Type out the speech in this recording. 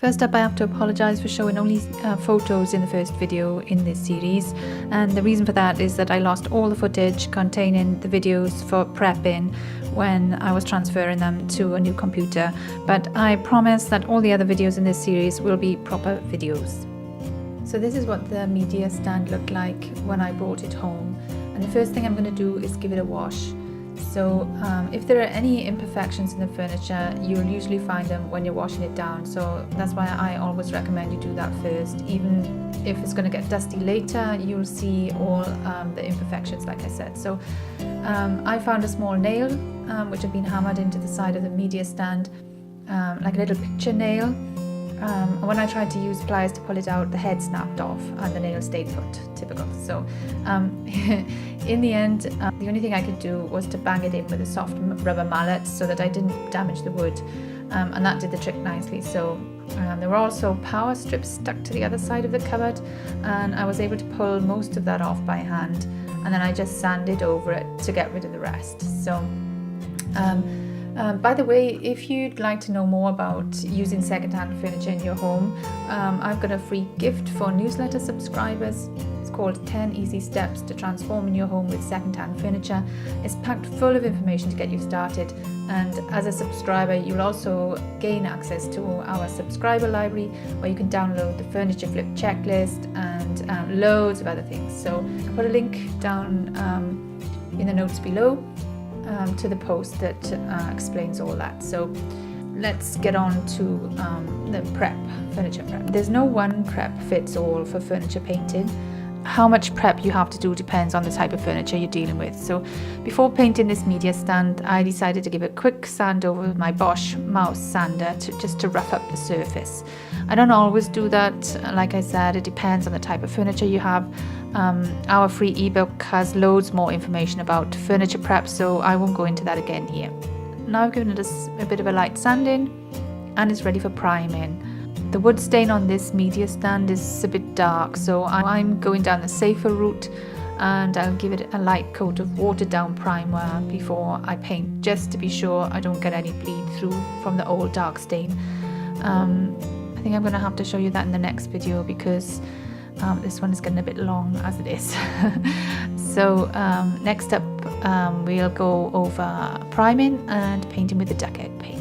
First up, I have to apologize for showing only photos in the first video in this series, and the reason for that is that I lost all the footage containing the videos for prepping when I was transferring them to a new computer, but I promise that all the other videos in this series will be proper videos. So this is what the media stand looked like when I brought it home, and the first thing I'm going to do is give it a wash. So if there are any imperfections in the furniture, you'll usually find them when you're washing it down, so that's why I always recommend you do that first. Even if it's going to get dusty later, you'll see all the imperfections, like I said. So I found a small nail which had been hammered into the side of the media stand, like a little picture nail. When I tried to use pliers to pull it out, the head snapped off and the nail stayed put. Typical. So in the end, the only thing I could do was to bang it in with a soft rubber mallet so that I didn't damage the wood, and that did the trick nicely. So there were also power strips stuck to the other side of the cupboard, and I was able to pull most of that off by hand, and then I just sanded over it to get rid of the rest. So by the way, if you'd like to know more about using secondhand furniture in your home, I've got a free gift for newsletter subscribers. It's called 10 Easy Steps to Transforming Your Home with Secondhand Furniture. It's packed full of information to get you started, and as a subscriber you'll also gain access to our subscriber library, where you can download the furniture flip checklist and loads of other things. So I'll put a link down in the notes below to the post that explains all that. So let's get on to the furniture prep. There's no one prep fits all for furniture painting. How much prep you have to do depends on the type of furniture you're dealing with. So before painting this media stand, I decided to give a quick sand over with my Bosch mouse sander just to rough up the surface. I don't always do that. Like I said, it depends on the type of furniture you have. Our free ebook has loads more information about furniture prep, so I won't go into that again here. Now I've given it a bit of a light sanding and it's ready for priming. The wood stain on this media stand is a bit dark, so I'm going down the safer route, and I'll give it a light coat of watered down primer before I paint, just to be sure I don't get any bleed through from the old dark stain. I think I'm going to have to show you that in the next video, because this one is getting a bit long as it is. So next up we'll go over priming and painting with the duckhead paint.